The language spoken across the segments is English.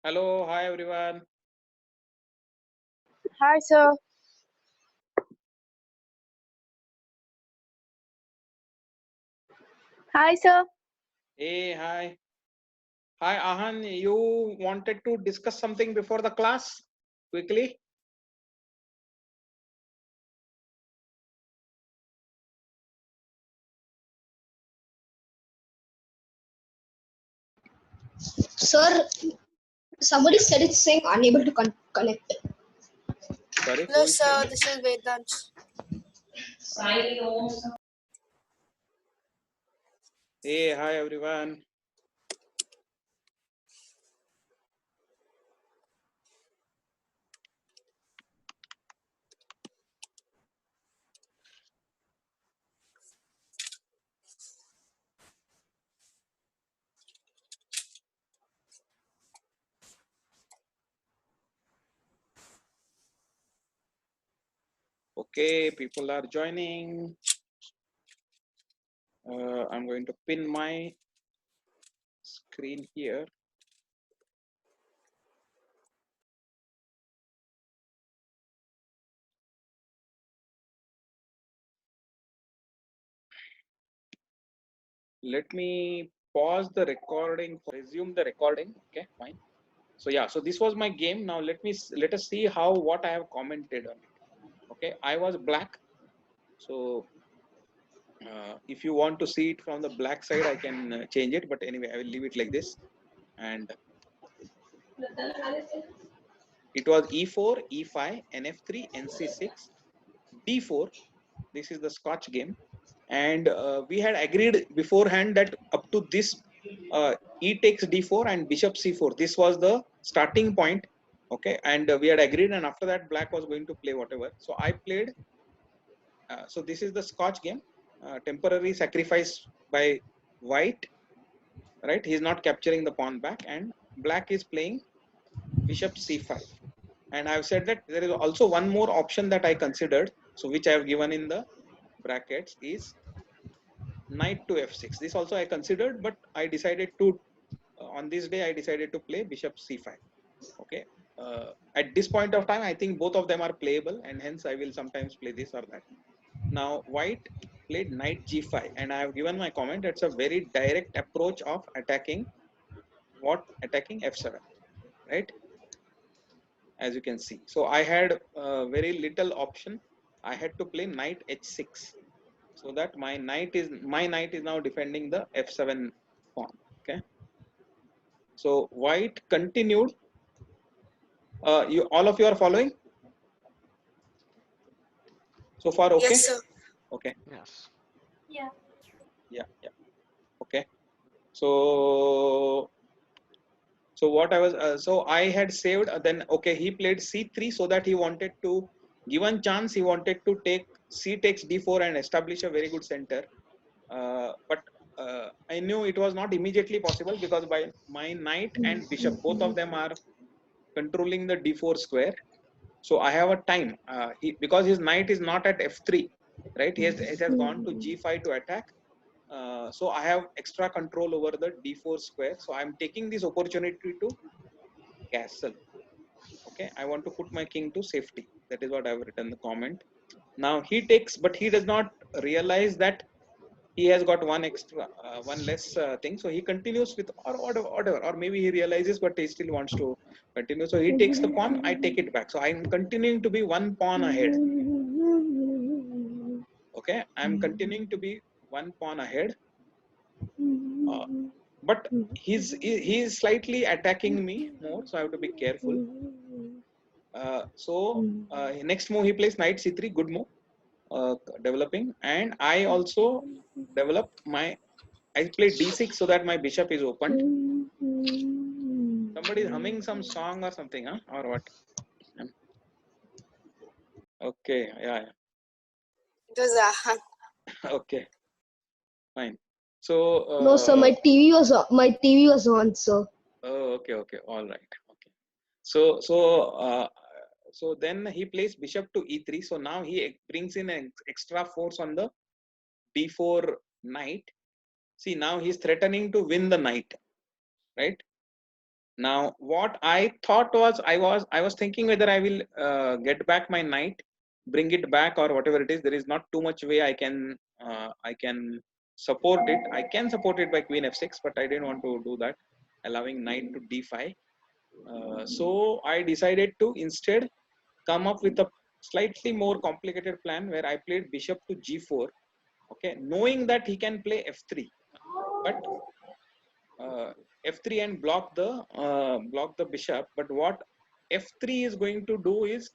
Hello, hi everyone. Hi, sir. Hi, sir. Hey, hi. Hi, Ahan. You wanted to discuss something before the class? Quickly. Sir, somebody said it's saying unable to connect. Sorry, Hello, who is sir. saying? This is Vedant. Hey, hi everyone. Okay, people are joining. I'm going to pin my screen here. Let me pause the recording, resume the recording. Okay, fine. So yeah, so this was my game. Now let us see what I have commented on it. Okay, I was black. So if you want to see it from the black side, I can change it. But anyway, I will leave it like this. And it was E4, E5, NF3, NC6, D4. This is the Scotch game. And we had agreed beforehand that up to this E takes D4 and Bishop C4. This was the starting point. Okay. And we had agreed. And after that, black was going to play whatever. So I played. So this is the Scotch game. Temporary sacrifice by white. Right. He's not capturing the pawn back. And black is playing Bishop C5. And I've said that there is also one more option that I considered, so which I have given in the brackets, is knight to f6. This also I considered, but I decided to on this day I decided to play bishop c5. Okay, at this point of time I think both of them are playable, and hence I will sometimes play this or that. Now white played knight g5, and I have given my comment. It's a very direct approach of attacking f7, right? As you can see, so I had very little option. I had to play knight h6, so that my knight is now defending the f7 pawn. Okay, so white continued. You all of you are following so far? Okay. Yes, sir. Okay. Yes. Yeah. Yeah. Okay, so what I was so I had saved, then okay, he played c3, so that he wanted to, given chance, he wanted to take c takes d4 and establish a very good center. But I knew it was not immediately possible, because by my knight and bishop, both of them are controlling the d4 square. So I have a time, because his knight is not at f3, right? It has gone to g5 to attack. So I have extra control over the d4 square. So I'm taking this opportunity to castle. Okay, I want to put my king to safety. That is what I've written the comment. Now he takes, but he does not realize that he has got one less thing. So he continues with or or maybe he realizes, but he still wants to continue. So he takes the pawn, I take it back. So I'm continuing to be one pawn ahead. Okay, I'm continuing to be one pawn ahead. But he is slightly attacking me more, so I have to be careful. Next move he plays knight c3, good move, developing, and I also developed I played d6 so that my bishop is opened. Somebody is humming some song or something, huh? Or what? Okay, yeah. It was Ahan. Okay, fine. So No, sir, my TV was on, sir. oh, okay, all right. Okay. So then he plays bishop to e3. So now he brings in an extra force on the d4 knight. See, now he's threatening to win the knight, right? Now, what I thought was, I was thinking whether I will get back my knight, bring it back, or whatever it is. There is not too much way I can support it. I can support it by queen f6, but I didn't want to do that, allowing knight to d5. So I decided to instead come up with a slightly more complicated plan where I played bishop to g4. Okay, knowing that he can play f3, but uh, f3 and block the bishop. But what f3 is going to do is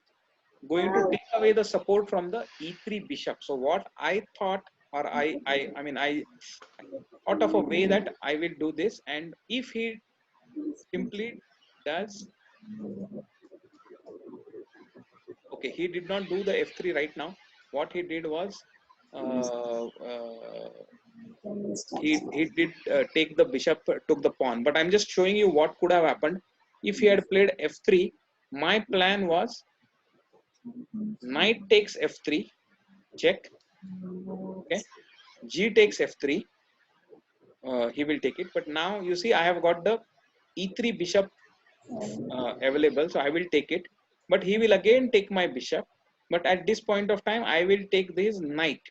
going to take away the support from the e3 bishop. So what I thought, or I thought of a way that I will do this, and if he simply does, okay, he did not do the f3 right now. What he did was he did take the bishop, took the pawn. But I'm just showing you what could have happened if he had played f3. My plan was knight takes f3, check. Okay, g takes f3. He will take it. But now you see, I have got the e3 bishop available, so I will take it. But he will again take my bishop. But at this point of time, I will take this knight,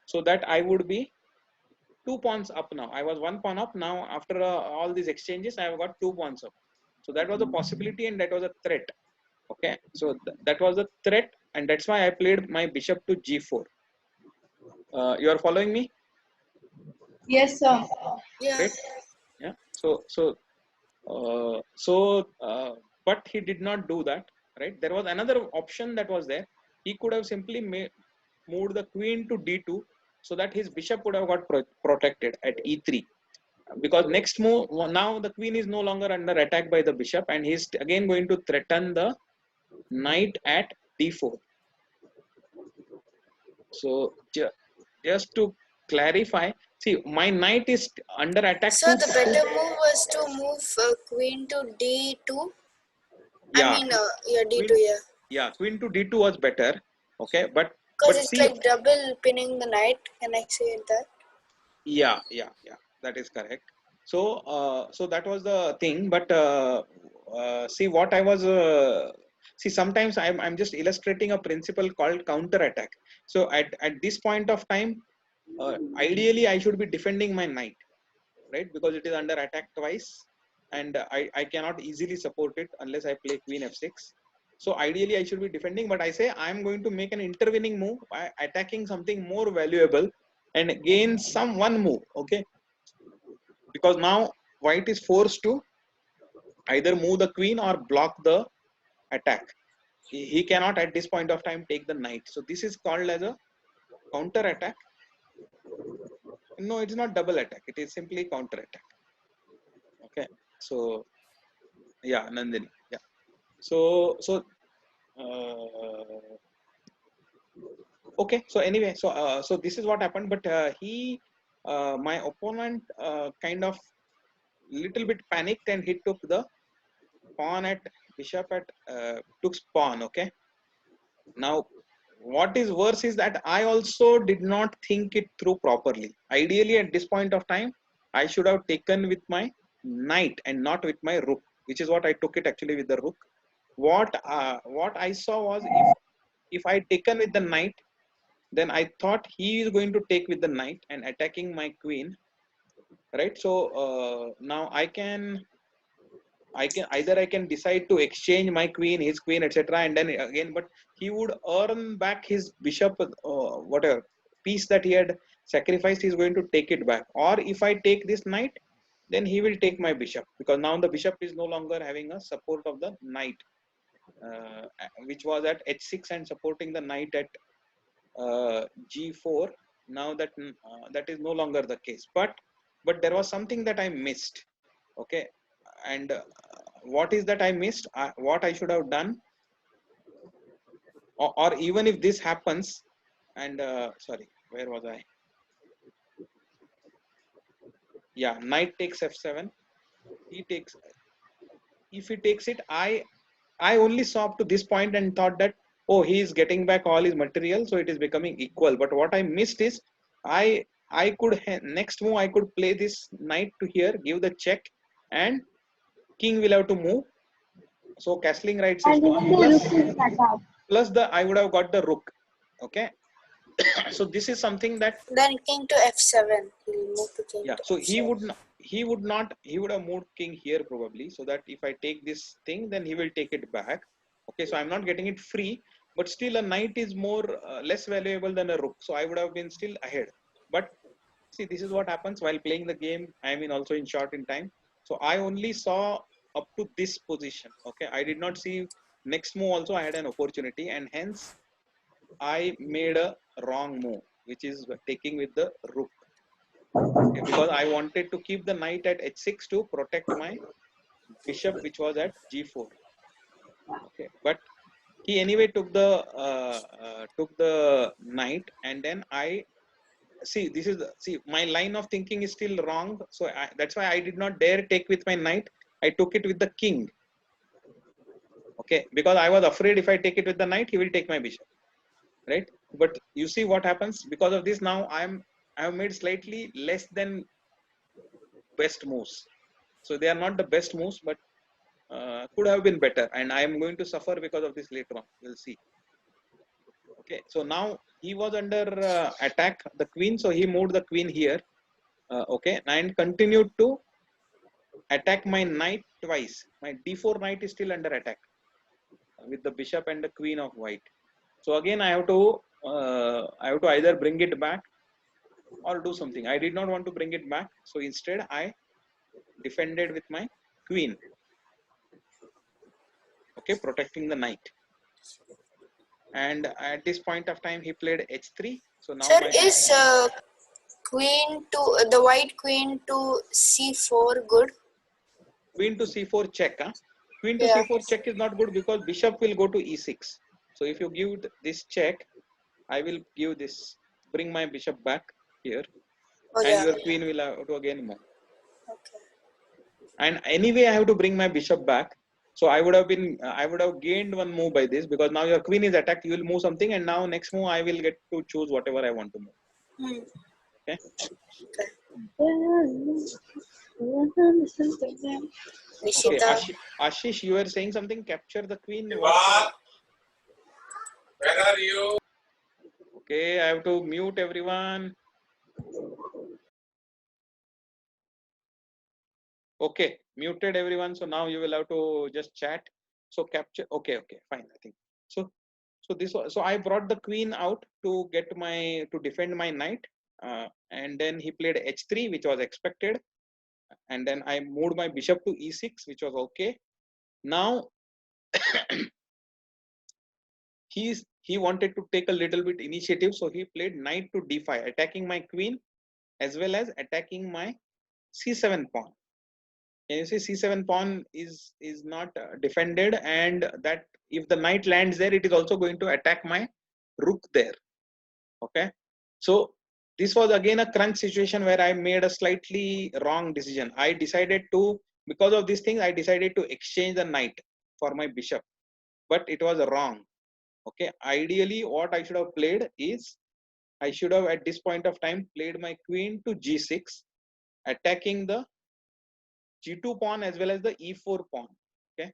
so that I would be 2 pawns up now. I was 1 pawn up. Now, after all these exchanges, I have got 2 pawns up. So that was a possibility, and that was a threat. Okay, so that was a threat, and that's why I played my bishop to g4. You are following me? Yes, sir. Yeah. Great. Yeah. But he did not do that. Right. There was another option that was there. He could have simply moved the queen to d2, so that his bishop would have got protected at e3. Because next move, now the queen is no longer under attack by the bishop, and he's again going to threaten the knight at d4. So just to clarify, see, my knight is under attack. So the better move was to move queen to d2. Yeah, I mean, yeah, d2, queen, yeah. yeah, queen to d2 was better. Okay, but Because it's see, like double pinning the knight. Can I say that? yeah, that is correct. So that was the thing. But see, what I was see, sometimes I'm just illustrating a principle called counter attack. So at this point of time, ideally I should be defending my knight, right? Because it is under attack twice, and I cannot easily support it unless I play queen f6. So ideally I should be defending, but I say I'm going to make an intervening move by attacking something more valuable and gain some one move. Okay, because now white is forced to either move the queen or block the attack. He cannot at this point of time take the knight. So this is called as a counter attack. No, it's not double attack. It is simply counter attack. Okay. So yeah, Nandini. Yeah. So uh, okay. So anyway, so this is what happened. But my opponent kind of little bit panicked, and he took the pawn at bishop at took pawn. Okay. Now, what is worse is that I also did not think it through properly. Ideally, at this point of time, I should have taken with my knight and not with my rook, which is what I took it actually with the rook. What I saw was, if I taken with the knight, then I thought he is going to take with the knight and attacking my queen, right? So now I can either I can decide to exchange my queen, his queen, etc., and then again, but he would earn back his bishop, whatever piece that he had sacrificed. He's going to take it back. Or if I take this knight, then he will take my bishop, because now the bishop is no longer having a support of the knight, which was at h6 and supporting the knight at g4. Now that is no longer the case. But there was something that I missed. Okay, and what is that I missed? What I should have done, or even if this happens, and sorry, where was I? Yeah, knight takes f7. He takes. If he takes it, I only saw up to this point and thought that, oh, he is getting back all his material, so it is becoming equal. But what I missed is, I could next move I could play this knight to here, give the check, and king will have to move. So castling right says And even the plus, rook is attack. plus the I would have got the rook. Okay. So this is something that Then king to f7. He'll move to king yeah. to So f7. he would have moved king here probably, so that if I take this thing, then he will take it back. Okay. So I'm not getting it free, but still a knight is more less valuable than a rook. So I would have been still ahead. But see, this is what happens while playing the game. I mean, also in short in time. So I only saw up to this position. Okay, I did not see next move. Also, I had an opportunity, and hence I made a wrong move, which is taking with the rook. Okay, because I wanted to keep the knight at h6 to protect my bishop, which was at g4. Okay, but he anyway took the knight, and then I see this is see my line of thinking is still wrong, so that's why I did not dare take with my knight. I took it with the king. Okay, because I was afraid if I take it with the knight, he will take my bishop, right? But you see what happens because of this. Now I have made slightly less than best moves, so they are not the best moves, but could have been better, and I am going to suffer because of this later on. We'll see. Okay, so now he was under attack, the queen, so he moved the queen here. Okay, and continued to attack my knight twice. My d4 knight is still under attack with the bishop and the queen of white. So again, I have to either bring it back or do something. I did not want to bring it back, so instead I defended with my queen. Okay, protecting the knight. And at this point of time, he played h3. So now Sir, my is queen to the white queen to c4 good? queen to c4 check. Huh? Queen to Yeah. c4 check is not good because bishop will go to e6. So if you give this check, I will give this, bring my bishop back here, Oh and yeah. your queen will have to again move. Okay. And anyway, I have to bring my bishop back. So I would have gained one move by this, because now your queen is attacked. You will move something, and now next move I will get to choose whatever I want to move. Hmm. Okay. Okay. Nishita. Ashish, you were saying something. Capture the queen. What? What? Where are you? Okay, I have to mute everyone. Okay, muted everyone. So now you will have to just chat. So capture. Okay, fine. I think so. So this was, so I brought the queen out to defend my knight, and then he played h3, which was expected, and then I moved my bishop to e6, which was okay. Now he wanted to take a little bit initiative, so he played knight to d5, attacking my queen as well as attacking my c7 pawn. Can you see c7 pawn is not defended, and that if the knight lands there, it is also going to attack my rook there. Okay, so this was again a crunch situation where I made a slightly wrong decision. I decided to, because of these things, I decided to exchange the knight for my bishop, but it was wrong. Okay, ideally what I should have played is, I should have at this point of time played my queen to g6, attacking the g2 pawn as well as the e4 pawn. Okay,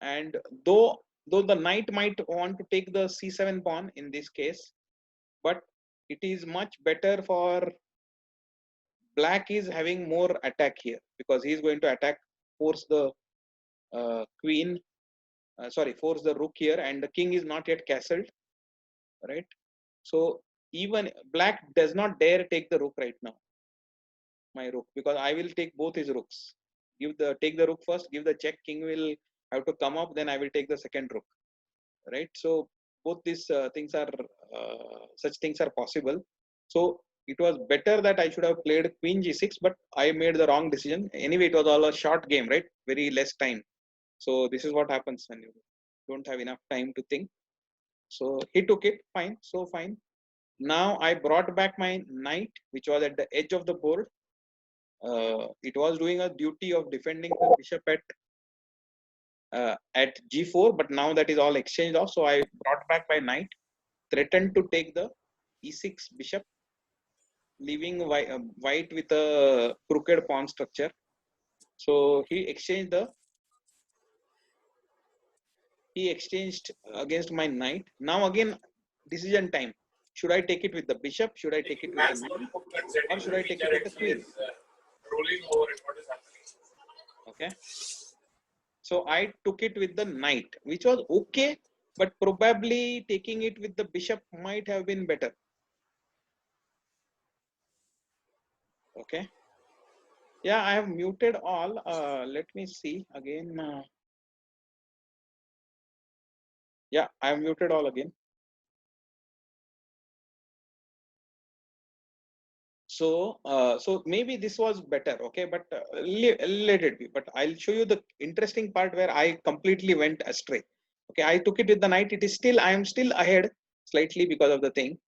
and though the knight might want to take the c7 pawn in this case, but it is much better for black is having more attack here, because he is going to attack, force the queen, force the rook here, and the king is not yet castled, right? So even black does not dare take the rook right now, my rook, because I will take both his rooks. Take the rook first, give the check, king will have to come up, then I will take the second rook, right? So both these things are such things are possible. So it was better that I should have played queen g6, but I made the wrong decision. Anyway, it was all a short game, right? Very less time. So this is what happens when you don't have enough time to think. So he took it, fine. So fine. Now I brought back my knight, which was at the edge of the board. It was doing a duty of defending the bishop at g4, but now that is all exchanged off. So I brought back my knight, threatened to take the e6 bishop, leaving white with a crooked pawn structure. So he exchanged the he exchanged against my knight. Now again, decision time. Should I take it with the bishop? Should I take it with the knight? Or should I take it with the queen? Rolling over and what is happening? Okay. So I took it with the knight, which was okay, but probably taking it with the bishop might have been better. Okay. Yeah, I have muted all. Let me see again. Yeah, I have muted all again. So maybe this was better. Okay, but let it be. But I'll show you the interesting part where I completely went astray. Okay, I took it with the knight. It is still, I am still ahead slightly because of the thing.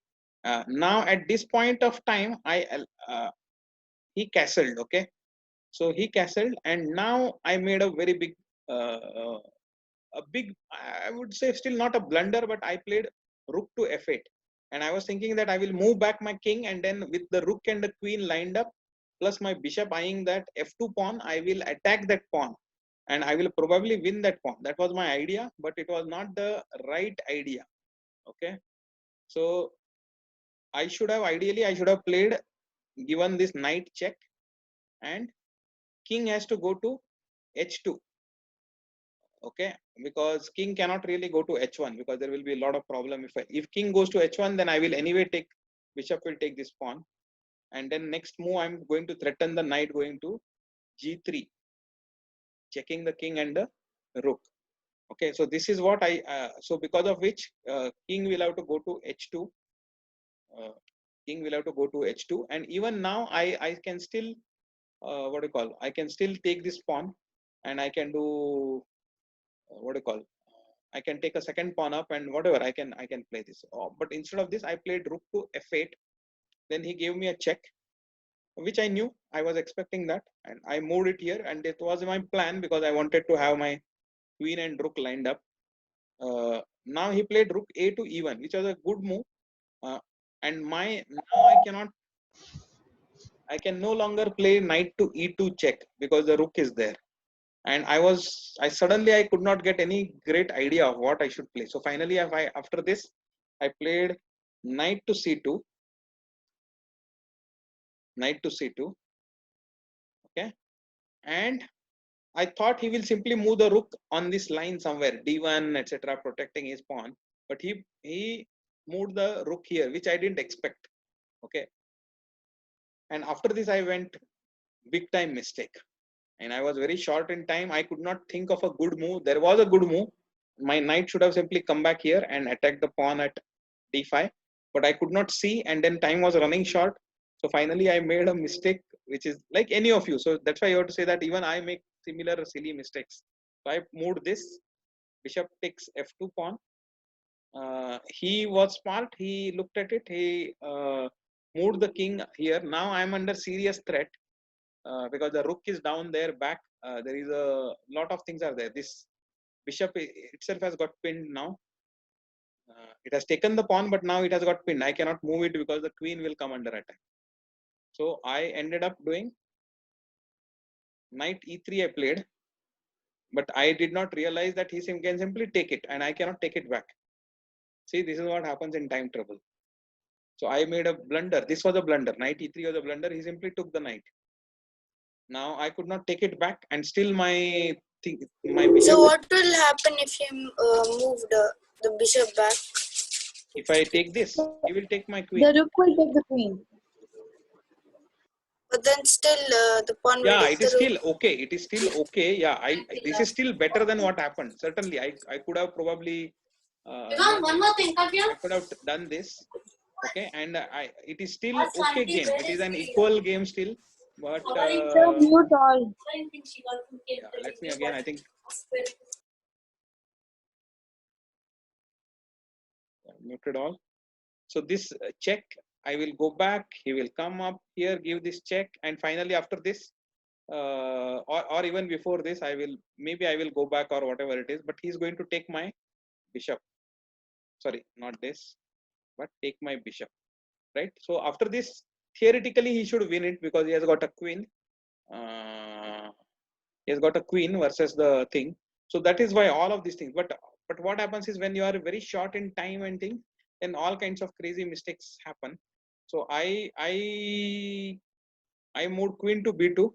Now at this point of time, he castled. Okay, so he castled, and now I made a very big, I would say still not a blunder, but I played rook to f8, and I was thinking that I will move back my king, and then with the rook and the queen lined up, plus my bishop eyeing that f2 pawn, I will attack that pawn, and I will probably win that pawn. That was my idea, but it was not the right idea. Okay, so I should have played, given this knight check, and king has to go to h2. Okay, because king cannot really go to h1, because there will be a lot of problem. If king goes to h1, then I will anyway take, bishop will take this pawn, and then next move I'm going to threaten the knight going to g3, checking the king and the rook. Okay, so this is what I so because of which king will have to go to h2. King will have to go to h2, and even now I can still what do you call, I can still take this pawn, and I can do what do you call, I can take a second pawn up, and whatever I can play this. But instead of this, I played rook to f8. Then he gave me a check, which I knew. I was expecting that, and I moved it here, and it was my plan because I wanted to have my queen and rook lined up. Now he played rook a to e1, which was a good move. And now I can no longer play knight to e2 check because the rook is there. And I suddenly I could not get any great idea of what I should play. So finally, after this, I played knight to c2, okay, and I thought he will simply move the rook on this line somewhere, d1, etc., protecting his pawn, but he moved the rook here, which I didn't expect. Okay, and after this I went big time mistake, and I was very short in time. I could not think of a good move. There was a good move. My knight should have simply come back here and attacked the pawn at d5, but I could not see, and then time was running short. So finally, I made a mistake, which is like any of you. So that's why you have to say that even I make similar silly mistakes. So I moved this. Bishop takes f2 pawn. He was smart. He looked at it. He moved the king here. Now I am under serious threat. Because the rook is down there back. There is a lot of things are there. This bishop itself has got pinned now. It has taken the pawn, but now it has got pinned. I cannot move it because the queen will come under attack. So I ended up doing knight e3 I played, but I did not realize that he can simply take it, and I cannot take it back. See, this is what happens in time trouble. So I made a blunder. This was a blunder. Knight e3 was a blunder. He simply took the knight. Now I could not take it back, and still my bishop. So what will happen if you move the bishop back? If I take this, he will take my queen. The rook will take the queen. But then still the pawn will Yeah, take it the is rook. still okay. It is still okay. Yeah, this is still better than what happened. Certainly, I could have probably One more thing, Kavya. I could have done this. Okay, and it is still okay game. It is an equal game still, but So mute all. yeah, let me again. I think muted all. So this check, I will go back. He will come up here, give this check, and finally after this, or even before this, I will go back or whatever it is. But he's going to take my bishop. Sorry, not this, but take my bishop. Right. So after this, theoretically he should win it because he has got a queen. He has got a queen versus the thing. So that is why all of these things. But But what happens is when you are very short in time and things, then all kinds of crazy mistakes happen. So I moved queen to b2.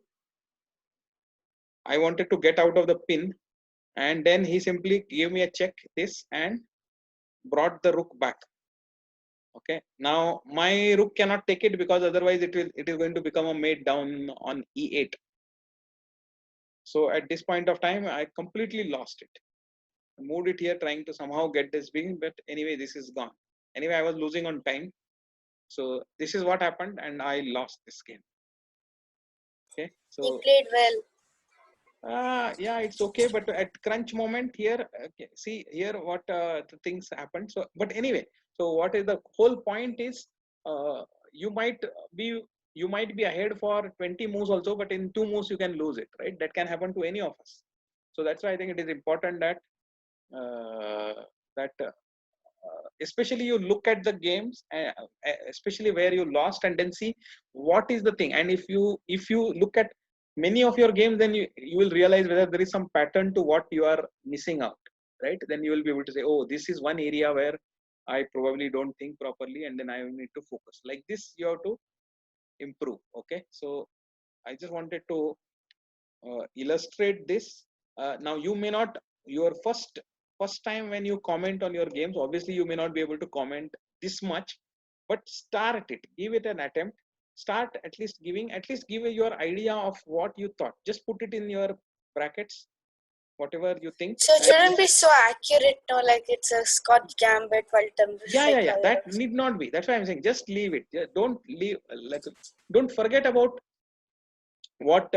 I wanted to get out of the pin, and then he simply gave me a check this and brought the rook back. Okay, now my rook cannot take it because otherwise it is going to become a mate down on e8. So at this point of time, I completely lost it. I moved it here, trying to somehow get this big, but anyway, this is gone. Anyway, I was losing on time. So this is what happened, and I lost this game. Okay, He so played well. yeah, it's okay, but at crunch moment here, okay, see here what the things happen. So, but anyway, so what is the whole point is, uh, you might be you might be ahead for 20 moves also, but in 2 moves you can lose it, right? That can happen to any of us. So that's why I think it is important that that especially you look at the games, especially where you lost, and then see what is the thing. And if you look at many of your games, then you will realize whether there is some pattern to what you are missing out, right? Then you will be able to say, oh, this is one area where I probably don't think properly, and then I need to focus. Like this you have to improve. Okay, so I just wanted to illustrate this. Now you may not, your first time when you comment on your games, obviously you may not be able to comment this much, but start it, give it an attempt. Start at least give your idea of what you thought. Just put it in your brackets, whatever you think. So it shouldn't be so accurate, no, like it's a Scott Gambit, Walton. Yeah, that need not be. That's why I'm saying just leave it. Don't leave, like, don't forget about what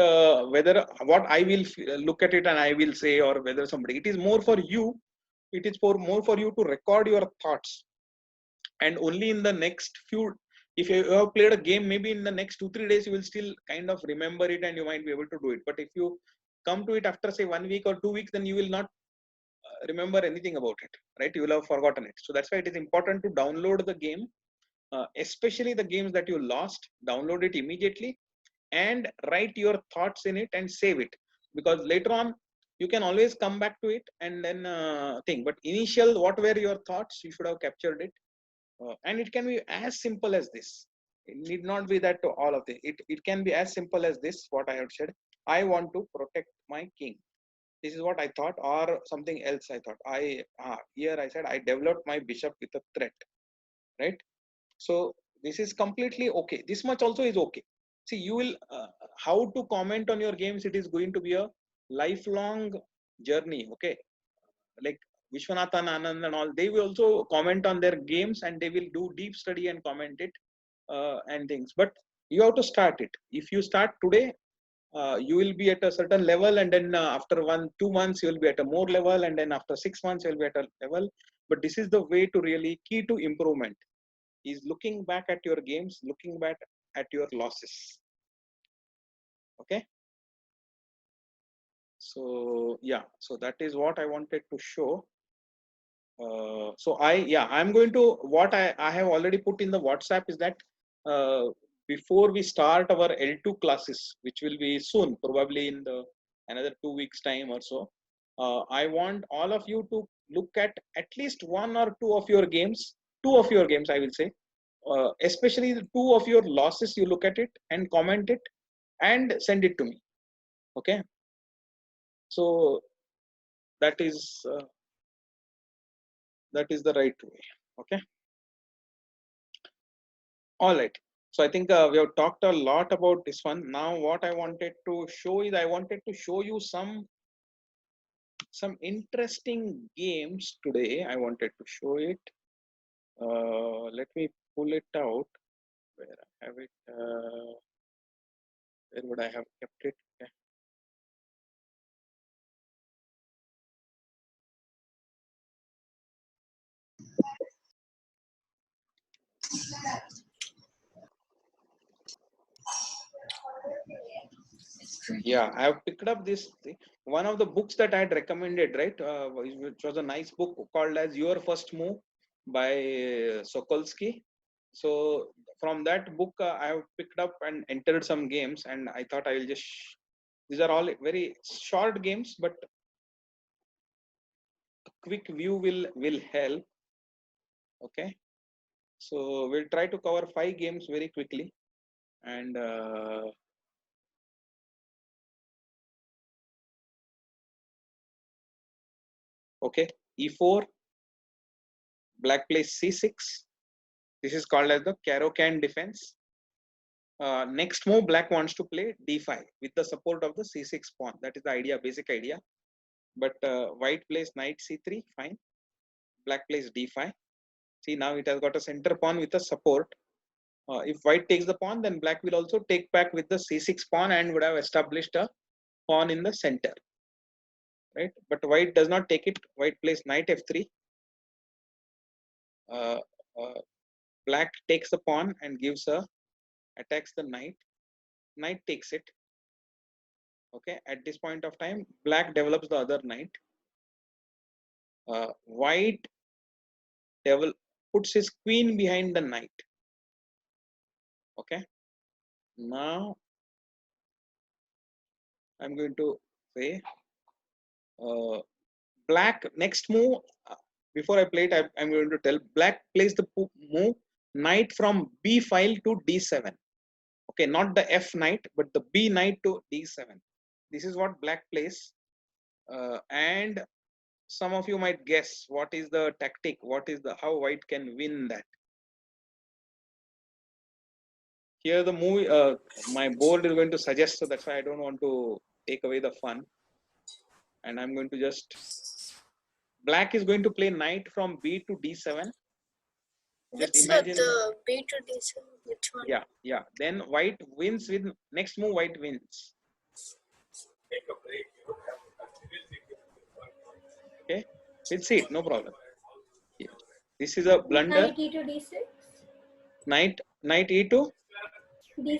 whether what I will look at it and I will say, or whether somebody, it is more for you. It is for more for you to record your thoughts, and only in the next few, if you have played a game, maybe in the next 2-3 days you will still kind of remember it and you might be able to do it. But if you come to it after say 1 week or 2 weeks, then you will not remember anything about it, right? You will have forgotten it. So that's why it is important to download the game, especially the games that you lost. Download it immediately and write your thoughts in it and save it, because later on you can always come back to it and then think. But initial, what were your thoughts, you should have captured it. And it can be as simple as this. It need not be that to all of it can be as simple as this, what I have said. I want to protect my king. This is what I thought, or something else I thought. Here I said I developed my bishop with a threat, right? So this is completely okay. This much also is okay. See, you will how to comment on your games, it is going to be a lifelong journey. Okay, like Vishwanathan Anand and all, they will also comment on their games and they will do deep study and comment it, and things. But you have to start it. If you start today, you will be at a certain level, and then after 1-2 months you will be at a more level, and then after 6 months you will be at a level. But this is the way to really key to improvement, is looking back at your games, looking back at your losses. Okay, so yeah, so that is what I wanted to show. So I'm going to, what I have already put in the WhatsApp is that before we start our L2 classes, which will be soon, probably in the another 2 weeks time or so, I want all of you to look at least 1 or 2 of your games. 2 of your games, I will say, especially the 2 of your losses. You look at it and comment it and send it to me. Okay, so that is the right way. Okay, all right. So I think we have talked a lot about this one. Now what I wanted to show is, I wanted to show you some interesting games today. I wanted to show it. Let me pull it out. Where I have it, where would I have kept it? Okay. Yeah, I have picked up this thing. One of the books that I had recommended, right, which was a nice book called as Your First Move by Sokolsky. So from that book, I have picked up and entered some games, and I thought I will just these are all very short games, but quick view will help. Okay, so we'll try to cover 5 games very quickly, and okay, e4, black plays c6. This is called as the Caro-Kann defense. Next move, black wants to play d5 with the support of the c6 pawn. That is the idea, basic idea. But white plays knight c3, fine. Black plays d5. See, now it has got a center pawn with a support. If white takes the pawn, then black will also take back with the c6 pawn and would have established a pawn in the center, right? But white does not take it. White plays knight f3. Uh, uh, black takes the pawn and gives a attacks the knight. Knight takes it. Okay, at this point of time, black develops the other knight. White puts his queen behind the knight. Okay, now I'm going to say black next move. Before I play it, I'm going to tell black plays the move knight from b file to d7. Okay, not the f knight, but the b knight to d7. This is what black plays, and some of you might guess what is the tactic, what is the how white can win that. Here the move my board is going to suggest, so that's why I don't want to take away the fun, and I'm going to just black is going to play knight from b to d7. Just Which imagine the B to D7? Which one? yeah, then white wins with next move, white wins. Take a break. You don't have to continue thinking. Okay, we'll see it, no problem. Yeah. This is a blunder. Knight e to d6. Knight e2. D6.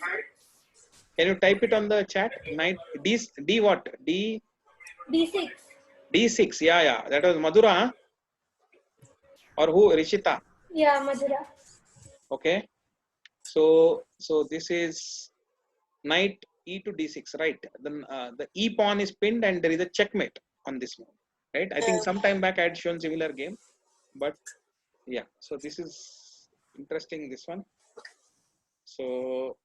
Can you type it on the chat? Knight d what? D6. d6. Yeah. That was Madhura, huh? Or who? Rishita. Yeah, Madhura. Okay. So this is knight e to d6, right? Then the e pawn is pinned and there is a checkmate on this move, right? I think some time back I had shown similar game, but yeah. So this is interesting. This one. So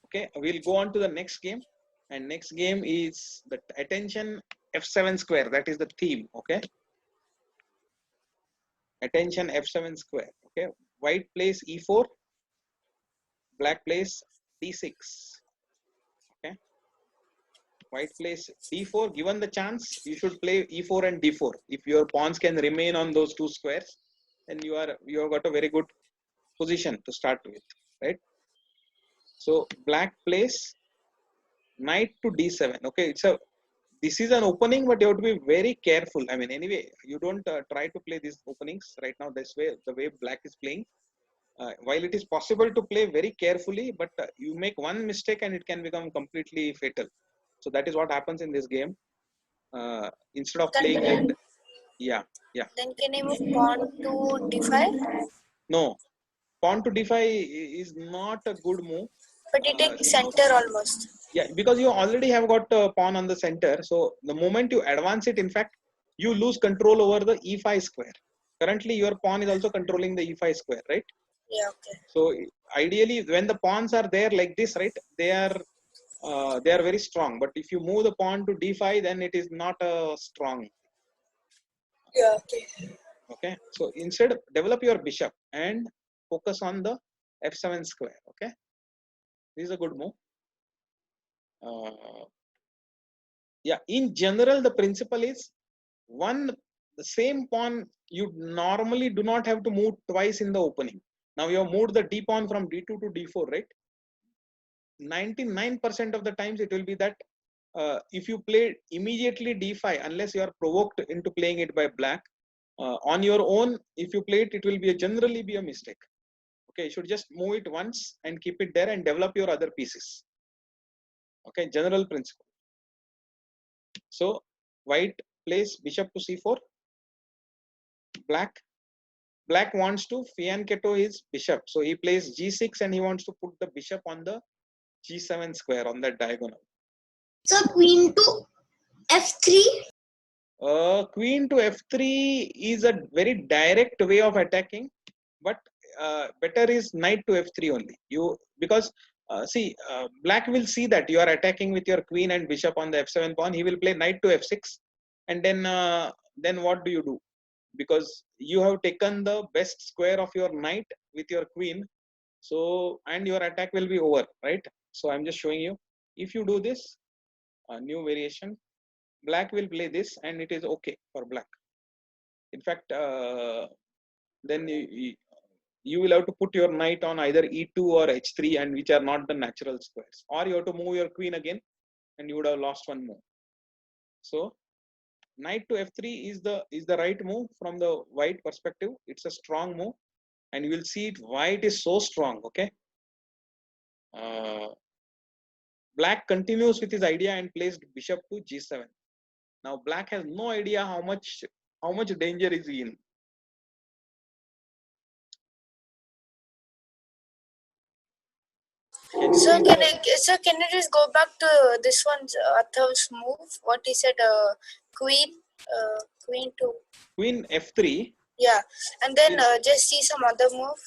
okay, we'll go on to the next game, and next game is the attention f7 square. That is the theme. Okay, attention f7 square. Okay, white plays e4, black plays d6. Okay, white plays d4. Given the chance, you should play e4 and d4. If your pawns can remain on those two squares, then you have got a very good position to start with, right? So black plays knight to d7. Okay, this is an opening, but you have to be very careful. I mean, anyway, you don't try to play these openings right now. This way, the way black is playing, while it is possible to play very carefully, but you make one mistake and it can become completely fatal. So that is what happens in this game. Instead of playing like, yeah. Then can I move pawn to d5? No, pawn to d5 is not a good move. But it takes center almost. Yeah, because you already have got a pawn on the center. So the moment you advance it, in fact, you lose control over the e5 square. Currently, your pawn is also controlling the e5 square, right? Yeah, okay. So ideally, when the pawns are there like this, right, they are very strong. But if you move the pawn to d5, then it is not a strong. Yeah, okay. Okay. So instead, develop your bishop and focus on the f7 square. Okay. This is a good move. Yeah, in general, the principle is the same pawn you normally do not have to move twice in the opening. Now you have moved the d pawn from d2 to d4, right? 99% of the times it will be that if you play immediately d5, unless you are provoked into playing it by black, on your own, if you play it, it will generally be a mistake. Okay, you should just move it once and keep it there and develop your other pieces. Okay, general principle. So white plays bishop to c4. Black wants to fianchetto his bishop, so he plays g6 and he wants to put the bishop on the g7 square on that diagonal. So queen to f3. Queen to f3 is a very direct way of attacking, but better is knight to f3 only. Because see, black will see that you are attacking with your queen and bishop on the f7 pawn. He will play knight to f6, and then what do you do? Because you have taken the best square of your knight with your queen, so and your attack will be over, right? So I'm just showing you. If you do this, a new variation, black will play this, and it is okay for black. In fact, then you will have to put your knight on either e2 or h3, and which are not the natural squares, or you have to move your queen again, and you would have lost one move. So knight to f3 is the right move from the white perspective. It's a strong move, and you will see it why it is so strong. Okay, black continues with his idea and placed bishop to g7. Now black has no idea how much danger is he in. Can you So see can the can you just go back to this one's Athav's move? What he said, queen to queen f3? yeah, and then just see some other move.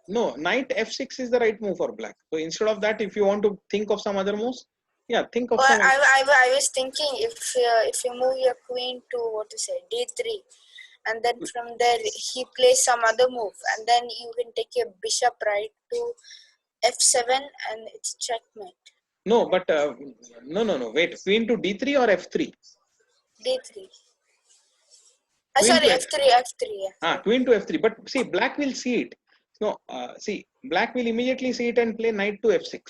No, knight f6 is the right move for black. So instead of that, if you want to think of some other moves, yeah, think of Well, some. I was thinking if you move your queen to what to say d3, and then from there he plays some other move, and then you can take your bishop right to f7, and it's checkmate. No, but no. Wait, queen to d3 or f3? d3. Queen Sorry, to f3, f3. Yeah. queen to f3. But see, black will see it. No, see, black will immediately see it and play knight to f6.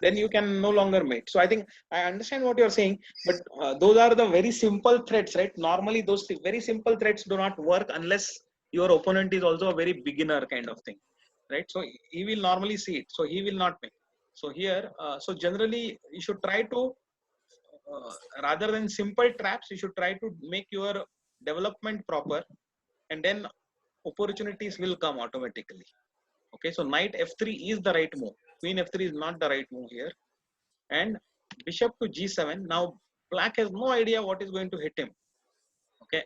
Then you can no longer mate. So I think I understand what you're saying, but those are the very simple threats, right? Normally, those very simple threats do not work unless your opponent is also a very beginner kind of thing, right? So he will normally see it, so he will not make. So here, so generally, you should try to rather than simple traps, you should try to make your development proper, and then opportunities will come automatically. Okay, so knight f3 is the right move. Queen f3 is not the right move here, and bishop to g7. Now black has no idea what is going to hit him. Okay,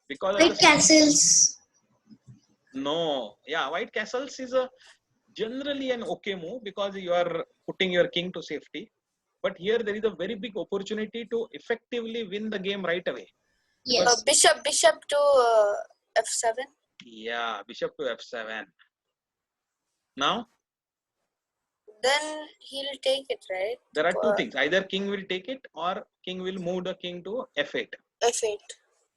because of White the castles. no, yeah, white castles is a generally an okay move because you are putting your king to safety. But here there is a very big opportunity to effectively win the game right away. Yes. Bishop to f7. Yeah, bishop to f7. Now Then he'll take it, right? there are two things: either king will take it or king will move the king to f8. f8.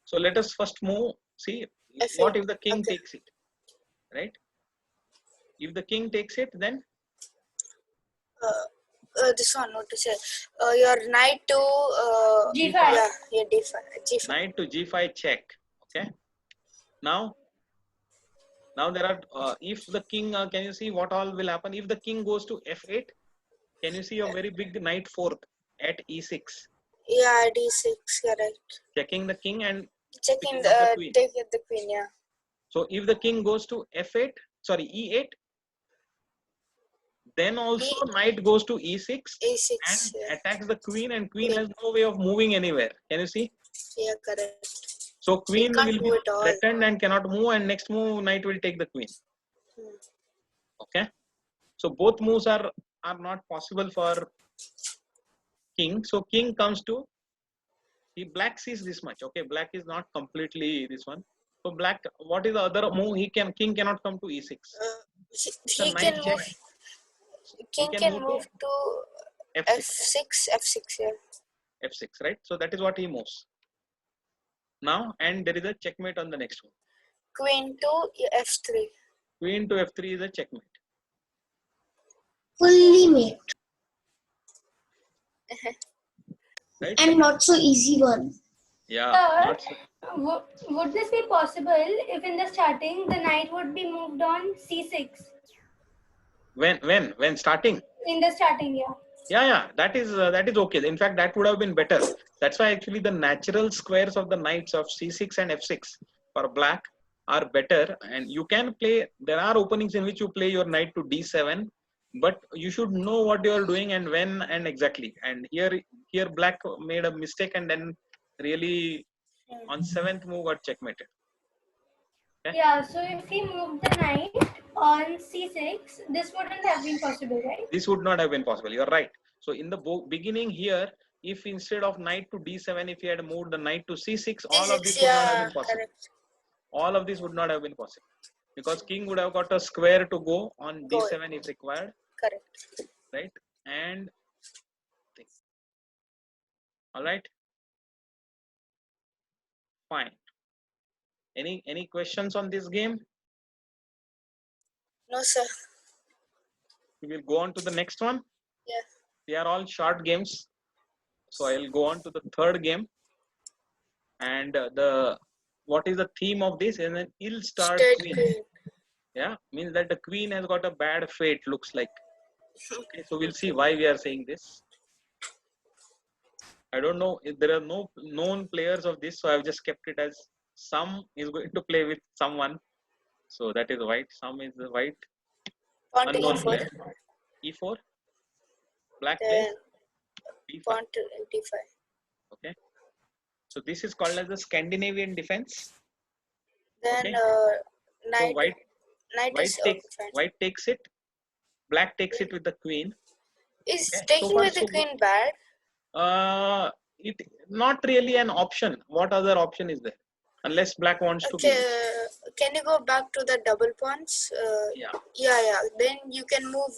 So let us first move. See, F8. what if the king Okay. takes it, right? If the king takes it, then This one, what to say? Your knight to G5. yeah, d5, g5. knight to g5 check. Okay, now there are if the king can you see what all will happen if the king goes to f8? Can you see a very big knight fourth at e6, Yeah, d6, correct. checking the king and Checking picking up the queen? take the queen, yeah. So if the king goes to f8, sorry, e8, then also knight goes to e6 a6, and yeah. attacks the queen, and queen has no way of moving anywhere. Can you see? Yeah, correct. So queen can't will do be it all. threatened and cannot move, and next move knight will take the queen. Okay, so both moves are not possible for king. So king comes to, he black sees this much. Okay, black is not completely this one. So black, what is the other move? King cannot come to e6. He can move. King can move to f6. f6, yeah. f6, right? So that is what he moves now, and there is a checkmate on the next one. Queen to f3. Queen to f3 is a checkmate. Fully mate. Right? And not so easy one. Yeah. Sir, Not so. would this be possible if in the starting the knight would be moved on c6? When starting? In the starting, yeah. Yeah, that is okay. In fact, that would have been better. That's why actually the natural squares of the knights of c6 and f6 for black are better, and you can play. There are openings in which you play your knight to d7 but you should know what you are doing and when and exactly. And here black made a mistake and then really on 7th move got checkmated. Yeah, so if he moved the knight on c6, this wouldn't have been possible, right? This would not have been possible. You're right. So in the beginning here, if instead of knight to d7, if he had moved the knight to c6, all of this would not have Yeah, been possible. correct. All of this would not have been possible because king would have got a square to go on d7 if required, Correct. right? And all right, fine. Any questions on this game? No, sir. We will go on to the next one. Yeah. They are all short games, so I'll go on to the third game. And what is the theme of this? Is an ill-starred State queen. queen. Yeah, means that the queen has got a bad fate. Looks like. Okay, so we'll see why we are saying this. I don't know if there are no known players of this, so I've just kept it as some is going to play with someone. So that is white. Some is the white. Pawn to Unknown e4. player. E4. Black Then plays B5. pawn to d5. Okay. So this is called as the Scandinavian defense. Then Okay. knight. So white is okay, fine. white takes it. Black takes it with the queen. Is Okay, so taking far with the so queen good. bad? It not really an option. What other option is there? Unless black wants to Okay, be. can you go back to the double pawns? Yeah. Yeah. Then you can move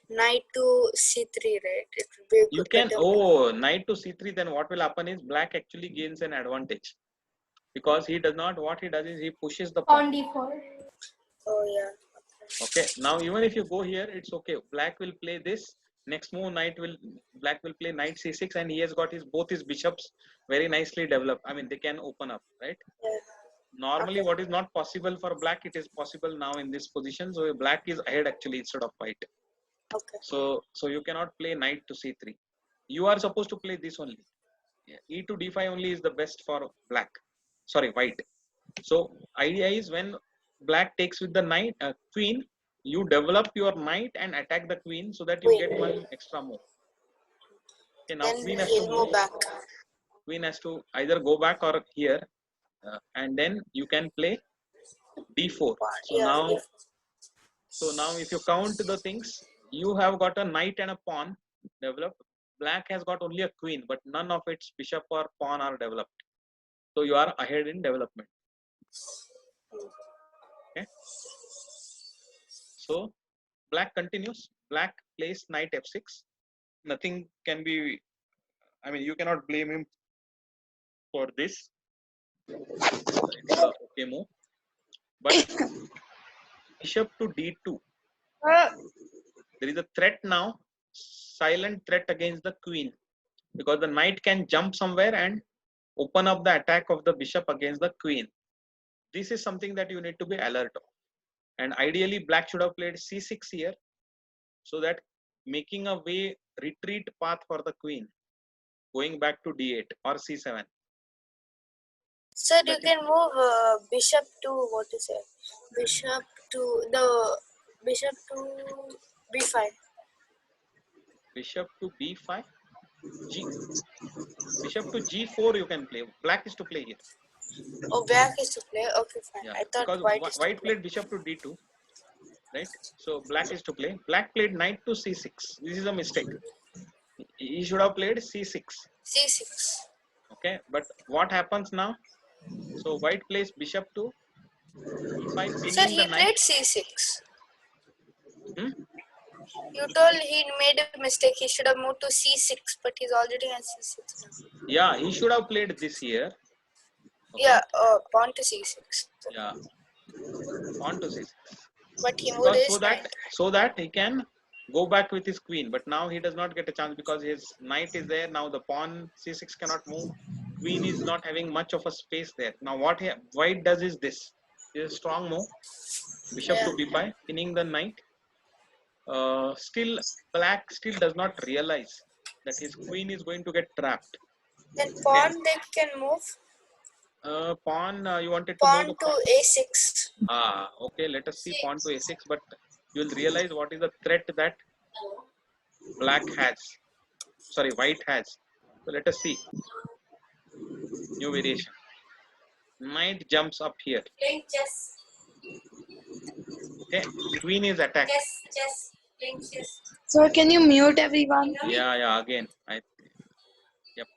knight to c3, right? It will be a You good can better. knight to c3. Then what will happen is black actually gains an advantage because he does not. What he does is he pushes the pawn. On d4. Oh yeah. Okay. Now even if you go here, it's okay. Black will play this. Next move, black will play knight c6, and he has got both his bishops very nicely developed. I mean, they can open up, right? Yeah. Normally, Okay. what is not possible for black, it is possible now in this position. So black is ahead actually instead of white. Okay. So you cannot play knight to c3. You are supposed to play this only. E to d5 only is the best for black. Sorry, white. So idea is when black takes with the knight queen, you develop your knight and attack the queen so that you Queen. get one extra move. Okay, now Then queen has to he'll move move. back. Queen has to either go back or here, and then you can play d4. So Yeah. now if you count the things, you have got a knight and a pawn developed. Black has got only a queen, but none of its bishop or pawn are developed. So you are ahead in development. Okay. So black continues. Black plays knight f6. Nothing can be. I mean, you cannot blame him for this. It's a okay move. But bishop to d2. There is a threat now, silent threat against the queen, because the knight can jump somewhere and open up the attack of the bishop against the queen. This is something that you need to be alert of. And ideally, black should have played c6 here, so that making a retreat path for the queen, going back to d8 or c7. Sir, you can move bishop to what is it? Bishop to b5. Bishop to b5. Bishop to g4 you can play. Black is to play here. Oh, black is to play. Okay, fine. Yeah, I thought because white is to white play. played bishop to d2, right? So black is to play. Black played knight to c6. This is a mistake. He should have played c6. c6. Okay, but what happens now? So white plays bishop to e5, Sir, pinning he the knight. played c6. Hmm? You told he made a mistake. He should have moved to c6, but he's already on c6 now. Yeah, he should have played this here. Okay. Yeah, pawn to c6. Yeah, pawn to c6. But he moved Because his knight. so that he can go back with his queen, but now he does not get a chance because his knight is there. Now the pawn c6 cannot move. Queen is not having much of a space there. Now what white does is this. This is a strong move. Bishop to b5, pinning the knight. Still black does not realize that his queen is going to get trapped. Then pawn they can move. Pawn you wanted to Pawn move to a6. okay, let us see pawn to a6, but you will realize what is the threat that black has. Sorry, white has. So let us see. New variation. Knight jumps up here. Playing chess. Okay, queen is attacked. Chess. Playing chess. Sir, can you mute everyone? Yeah, again. Yep.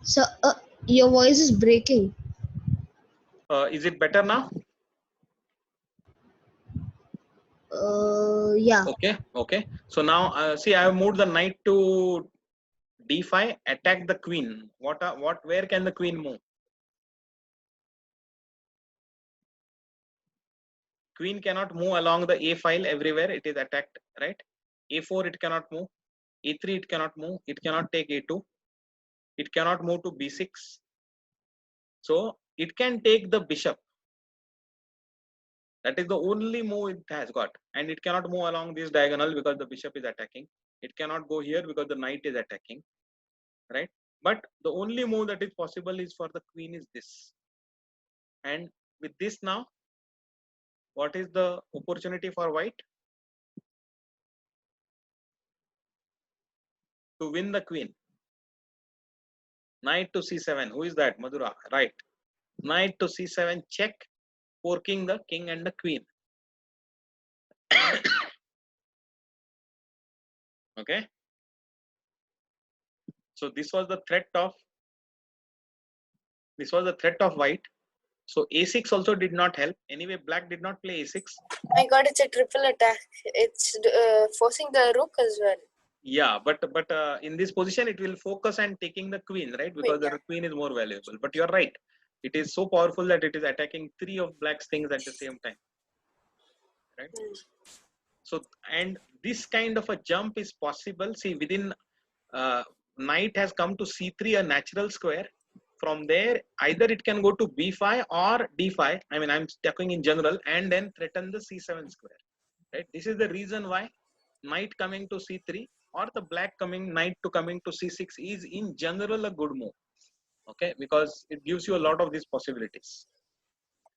So your voice is breaking. Is it better now? Yeah. Okay. So now, see, I have moved the knight to d5, attack the queen. Where can the queen move? Queen cannot move along the a file everywhere. It is attacked, right? a4 it cannot move. a3 it cannot move. It cannot take a2. It cannot move to b6. So it can take the bishop. That is the only move it has got, and it cannot move along this diagonal because the bishop is attacking. It cannot go here because the knight is attacking, right? But the only move that is possible is for the queen is this. And with this now, what is the opportunity for white? To win the queen. Knight to c7. Who is that? Madhura. Right. Knight to c7 check, forking the king and the queen. Okay. So this was the threat of white. So a6 also did not help. Anyway, black did not play a6. My God, it's a triple attack. It's forcing the rook as well. Yeah, but in this position it will focus and taking the queen, right? Because Queen, the queen is more valuable. But you're right. It is so powerful that it is attacking 3 of black's things at the same time. Right? So, and this kind of a jump is possible. See, within knight has come to c3, a natural square. From there, either it can go to b5 or d5. I mean, I'm talking in general, and then threaten the c7 square. Right? This is the reason why knight coming to c3 or the black knight to coming to c6 is in general a good move. Okay, because it gives you a lot of these possibilities.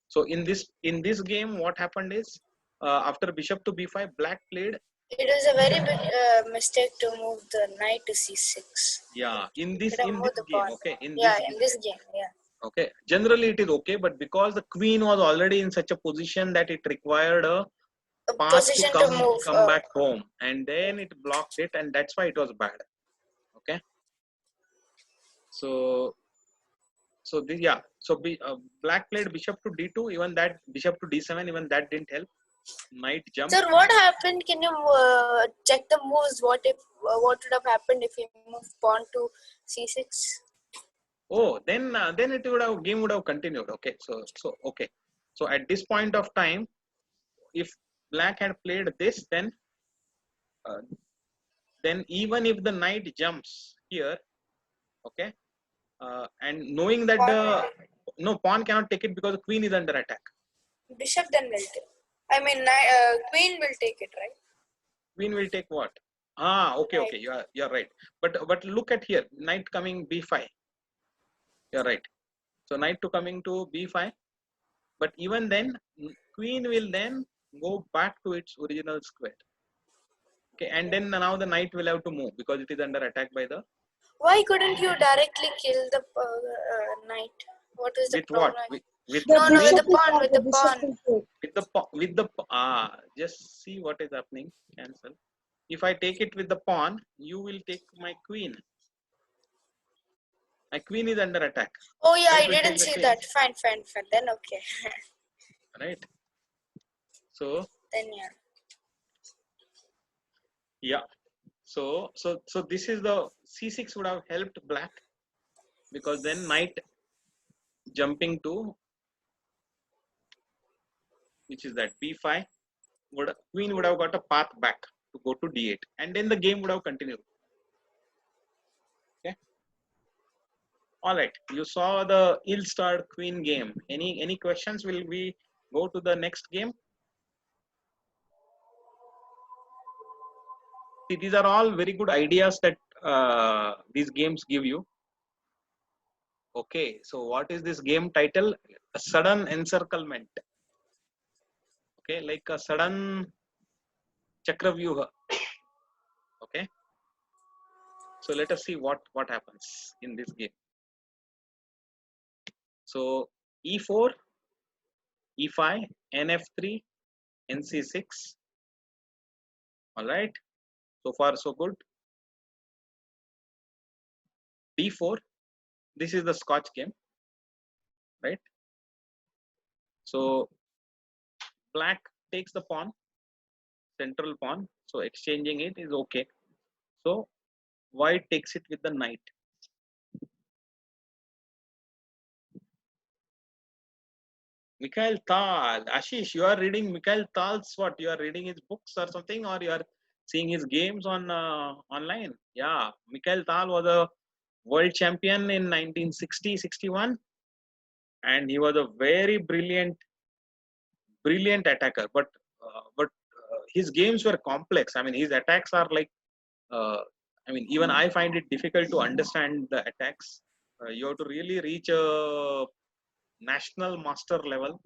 So in this game, what happened is after bishop to b5, black played. It was a very big mistake to move the knight to c6. Yeah, in this game, okay, in this game, yeah. Okay, generally it is okay, but because the queen was already in such a position that it required a path to come back home, and then it blocked it, and that's why it was bad. Okay, so this, yeah, so black played bishop to d2, even that bishop to d7, even that didn't help. Knight jump. Sir, what happened? Can you check the moves? What would have happened if he moved pawn to c6? Oh, then it would have game would have continued. Okay, so okay, so at this point of time, if black had played this, then even if the knight jumps here, okay, and knowing that no, pawn cannot take it because the queen is under attack. Bishop then will take. I mean, queen will take it, right? Queen will take what? Okay, okay, you're right. But look at here, knight coming b5. You're right. So knight to coming to b5, but even then, queen will then go back to its original square. Okay, and then now the knight will have to move because it is under attack by the. Why couldn't you directly kill the knight? What is the with problem? What? With no, with the pawn. With the pawn. With the just see what is happening. Cancel. If I take it with the pawn, you will take my queen. My queen is under attack. Oh yeah, I didn't see that. Fine. Then okay. Right. So. Then yeah. Yeah. So this is the c6 would have helped black, because then knight jumping to, which is that b5, queen would have got a path back to go to d8, and then the game would have continued. Okay. All right. You saw the ill-starred queen game. Any questions? Will we go to the next game? See, these are all very good ideas that these games give you. Okay, so what is this game title? A sudden encirclement. Okay, like a sudden Chakravyuha. Okay, so let us see what happens in this game. So E4, E5, NF3, NC6. All right, so far so good. D4. This is the Scotch game, right? So black takes the pawn, central pawn. So exchanging it is okay. So white takes it with the knight. Mikhail Tal. Ashish, you are reading Mikhail Tal's what? You are reading his books or something, or you are seeing his games on online? Yeah, Mikhail Tal was a world champion in 1960-61, and he was a very brilliant attacker. But his games were complex. I mean, his attacks are like. I mean, even I find it difficult to understand the attacks. You have to really reach a national master level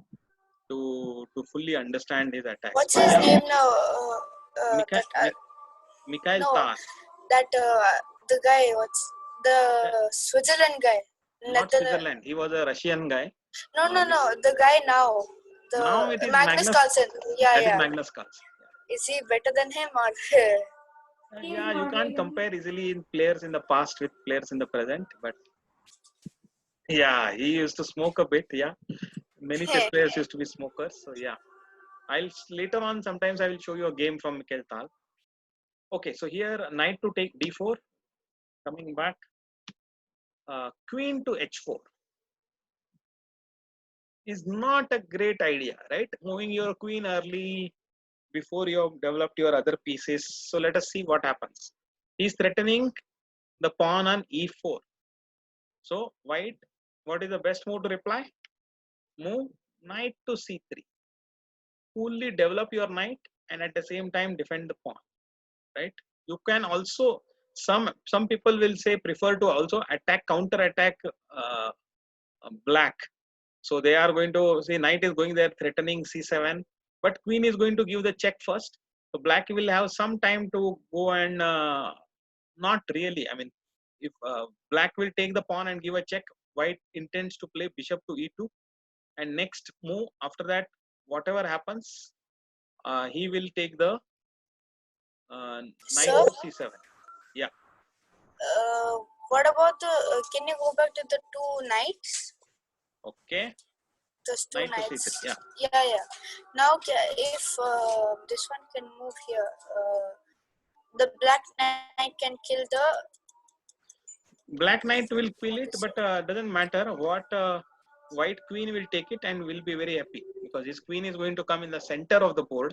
to fully understand his attacks. What's But his yeah, name now? Mikhail No, Tal, that the guy. What's the Switzerland guy? not Switzerland. He was a Russian guy. No, the guy now. Now The it is Magnus Carlsen. Yeah, That is yeah. Magnus Carlsen. Is he better than him or? Yeah, you can't compare easily in players in the past with players in the present. But yeah, he used to smoke a bit. Yeah, many chess players used to be smokers. So yeah, I'll later on. Sometimes I will show you a game from Mikhail Tal. Okay, so here knight to take d4. Coming back, queen to h4 is not a great idea, right? Moving your queen early before you have developed your other pieces. So let us see what happens. He's threatening the pawn on e4. So white, what is the best move to reply? Move knight to c3. Fully develop your knight and at the same time defend the pawn, right? You can also, some people will say prefer to also counter attack black. So they are going to say knight is going there threatening c7, but queen is going to give the check first. So black will have some time to go and not really. I mean, if black will take the pawn and give a check, white intends to play bishop to e2, and next move after that, whatever happens, he will take the knight So, to c7. Yeah. what about the? Can you go back to the two knights? Okay. Those two Knight to knights. c3. Yeah. Yeah. Now, if this one can move here, the black knight can kill the. Black knight will kill it, but doesn't matter what. White queen will take it and will be very happy because his queen is going to come in the center of the board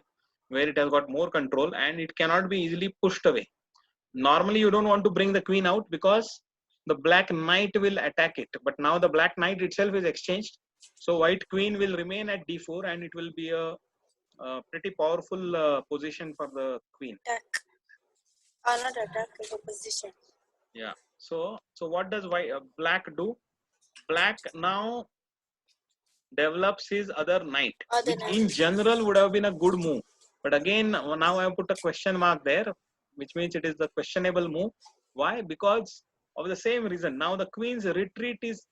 where it has got more control and it cannot be easily pushed away. Normally you don't want to bring the queen out because the black knight will attack it, but now the black knight itself is exchanged, so white queen will remain at d4 and it will be a pretty powerful position for the queen. Attack. Not attack, the position. Yeah, so what does black do? Black now develops his other knight, which in general would have been a good move, but again now I have put a question mark there, which means it is the questionable move. Why? Because of the same reason. Now the queen's retreat is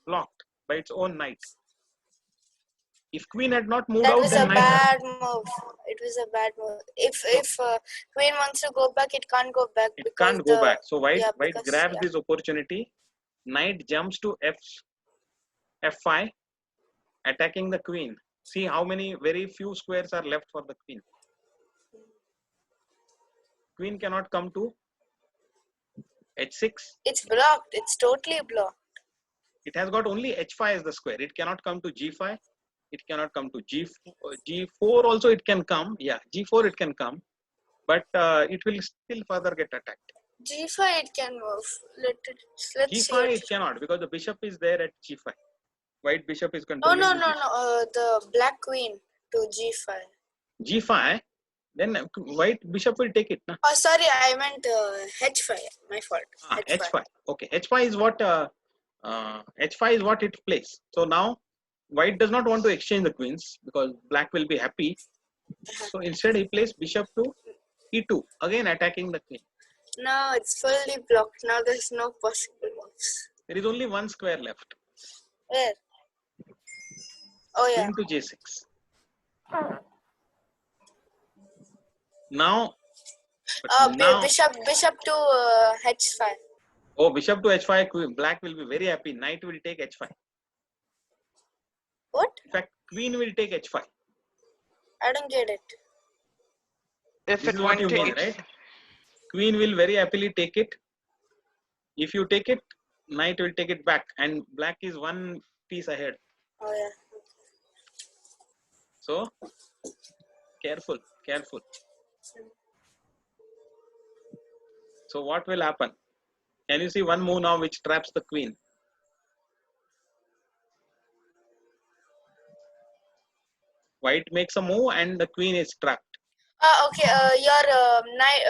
blocked by its own knight. If queen had not moved out, That was a bad move. It was a bad move. If queen wants to go back, it can't go back. It can't go back. So white grabs yeah. this opportunity. Knight jumps to f5, attacking the queen. See how many very few squares are left for the queen. Queen cannot come to h6. It's blocked. It's totally blocked. It has got only h5 as the square. It cannot come to g5. It cannot come to g4 also it can come. Yeah, g4 it can come. But it will still further get attacked. G5 it can move. Let's g5 see it cannot because the bishop is there at g5. White bishop is controlling. No. The black queen to g5. G5, then white bishop will take it. Na? Oh, sorry, I meant h5. My fault. H5. Okay, h5 is what h5 is what it plays. So now white does not want to exchange the queens because black will be happy. So instead he plays bishop to e2, again attacking the queen. Now it's fully blocked. Now there's no possible moves. There is only one square left. Where? Oh yeah. Queen to j6. Now, Bishop to h5. oh, bishop to h5. Black will be very happy. Knight will take h5. What? In fact, queen will take h5. I don't get it. If This it is what you went to mean, right? Queen will very happily take it. If you take it, knight will take it back, and black is one piece ahead. Oh yeah. So, careful, careful. So what will happen? Can you see one move now which traps the queen? White makes a move and the queen is trapped. Okay. Your knight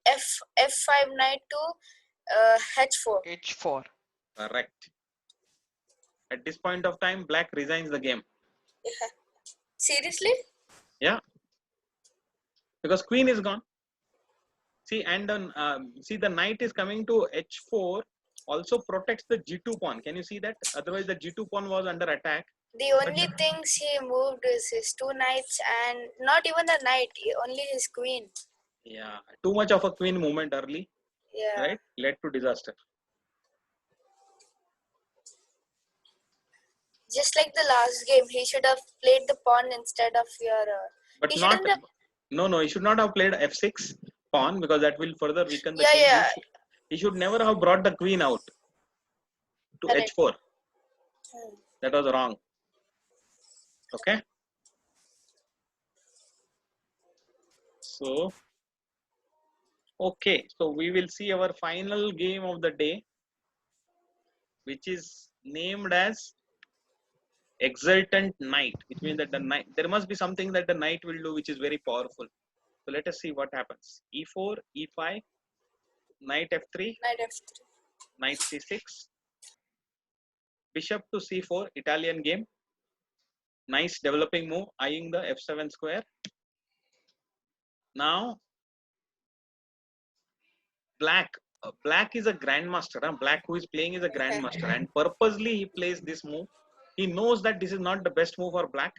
f5 knight to h4. h4. Correct. At this point of time, black resigns the game. Yeah. Seriously? Yeah. Because queen is gone. See, and then see the knight is coming to h4. Also protects the g2 pawn. Can you see that? Otherwise, the g2 pawn was under attack. The only things he moved is his two knights and not even the knight, only his queen. Yeah. Too much of a queen movement early, Yeah. right? Led to disaster. Just like the last game, he should have played the pawn instead of your. But he not. shouldn't have. No. He should not have played f6 pawn because that will further weaken the Yeah, king. yeah. He should never have brought the queen out to Correct. h4. Hmm. That was wrong. Okay. So, okay. So we will see our final game of the day, which is named as Exultant Knight, which means that the knight, there must be something that the knight will do which is very powerful. So let us see what happens. e4, e5, knight f3, Knight f3. knight c6, bishop to c4, Italian game. Nice developing move, eyeing the f7 square. Now, black is a grandmaster. Black who is playing is a grandmaster, and purposely he plays this move. He knows that this is not the best move for black,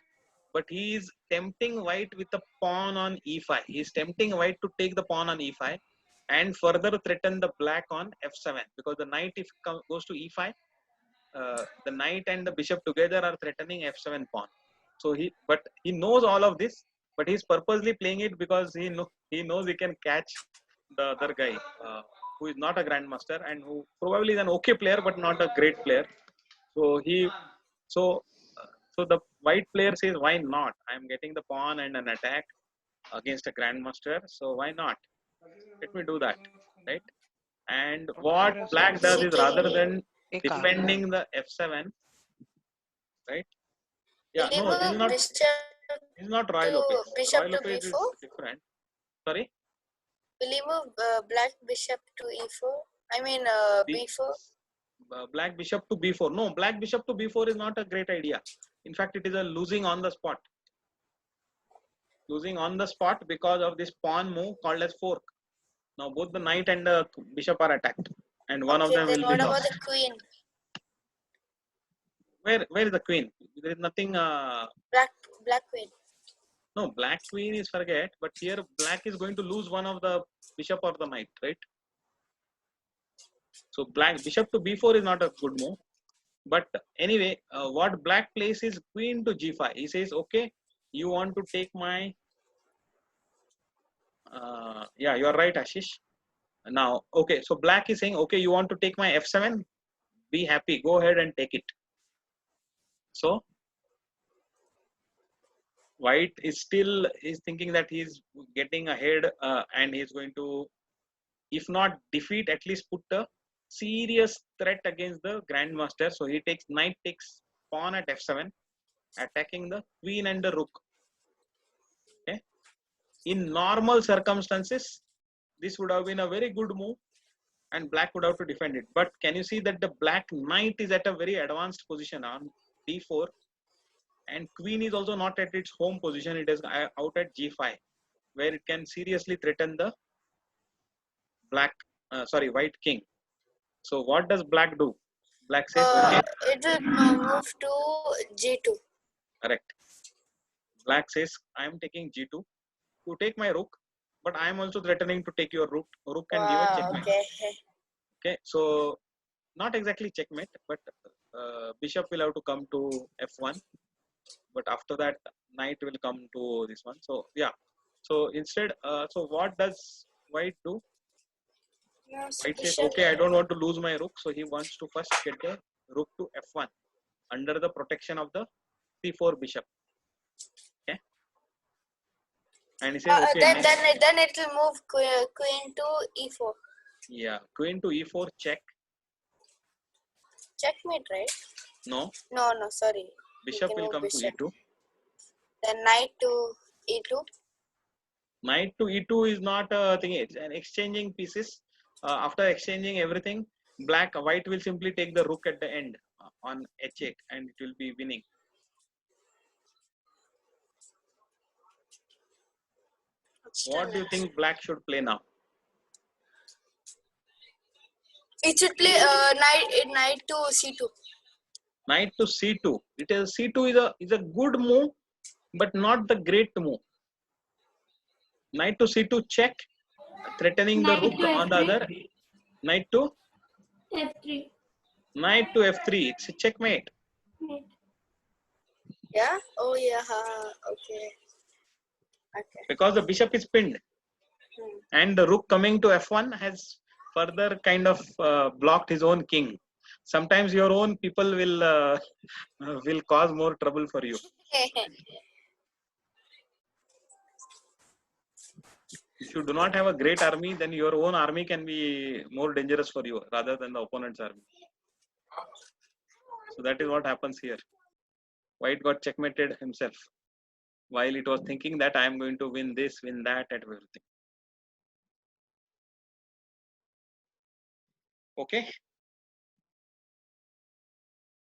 but he is tempting white with a pawn on e5. He is tempting white to take the pawn on e5 and further threaten the black on f7, because the knight, if goes to e5, the knight and the bishop together are threatening f7 pawn. So he knows all of this, but he's purposely playing it because he knows he can catch the other guy who is not a grandmaster and who probably is an okay player but not a great player. So the white player says, why not? I'm getting the pawn and an attack against a grandmaster, so why not? Let me do that, right? And what black does is, rather than defending the f7, right? Yeah, no, this is not Roy Lopez. Bishop Roy to Lopez is b4. different. Sorry? Will he move black bishop to e4? I mean b4. Black bishop to b4. No, black bishop to b4 is not a great idea. In fact, it is a losing on the spot. Losing on the spot because of this pawn move called as fork. Now both the knight and the bishop are attacked, and one of them Then will what be about lost. the queen? Where is the queen? There is nothing. Black queen. No, black queen is forget, but here black is going to lose one of the bishop or the knight, right? So black bishop to b4 is not a good move. But anyway, what black plays is queen to g5. He says, okay, you want to take my yeah, you are right, Ashish. Now, okay, so black is saying, okay, you want to take my f7, be happy, go ahead and take it. So white is still thinking that he's getting ahead and he's going to, if not defeat, at least put a serious threat against the grandmaster. So he takes knight takes pawn at f7, attacking the queen and the rook. Okay, in normal circumstances this would have been a very good move and black would have to defend it, but can you see that the black knight is at a very advanced position on d4, and queen is also not at its home position. It is out at g5, where it can seriously threaten the white king. So what does black do? Black says, okay, It will move to G2. correct. Black says, I am taking g2 to take my rook, but I am also threatening to take your rook. Rook can give a Wow, checkmate. okay. Okay, so not exactly checkmate, but bishop will have to come to f1. But after that, knight will come to this one. So yeah. So instead, so what does white do? No, White says, bishop. okay, I don't want to lose my rook, so he wants to first get the rook to f1 under the protection of the c4 bishop. Okay, and he says, okay, Then it will move queen to E4. yeah, queen to e4 check. Checkmate, right? No, No, sorry. bishop can will move come bishop. to e2. Then knight to E2. Knight to e2 is not a thing. It's an exchanging pieces. After exchanging everything, white will simply take the rook at the end on h8, and it will be winning. What do you think black should play now? It should play knight to C2. Knight to c2. It is c2 is a good move, but not the great move. Knight to c2 check, threatening the Knight rook to on the F3. other. Knight to F3. f3. It's a checkmate. Right. Yeah? Oh, yeah. Okay. Because the bishop is pinned, and the rook coming to f1 has further kind of blocked his own king. Sometimes your own people will cause more trouble for you. If you do not have a great army, then your own army can be more dangerous for you rather than the opponent's army. So that is what happens here. White got checkmated himself while it was thinking that I am going to win this, win that, and everything. Okay.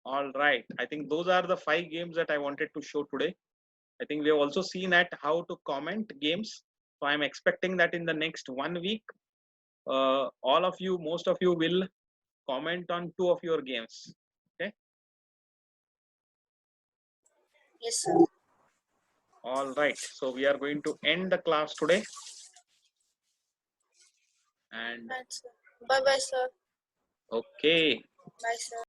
All right. I think those are the 5 games that I wanted to show today. I think we have also seen at how to comment games. So I'm expecting that in the next 1 week, all of you, most of you will comment on 2 of your games. Okay. Yes, sir. All right. So we are going to end the class today. And Bye-bye, sir. okay. Bye, sir.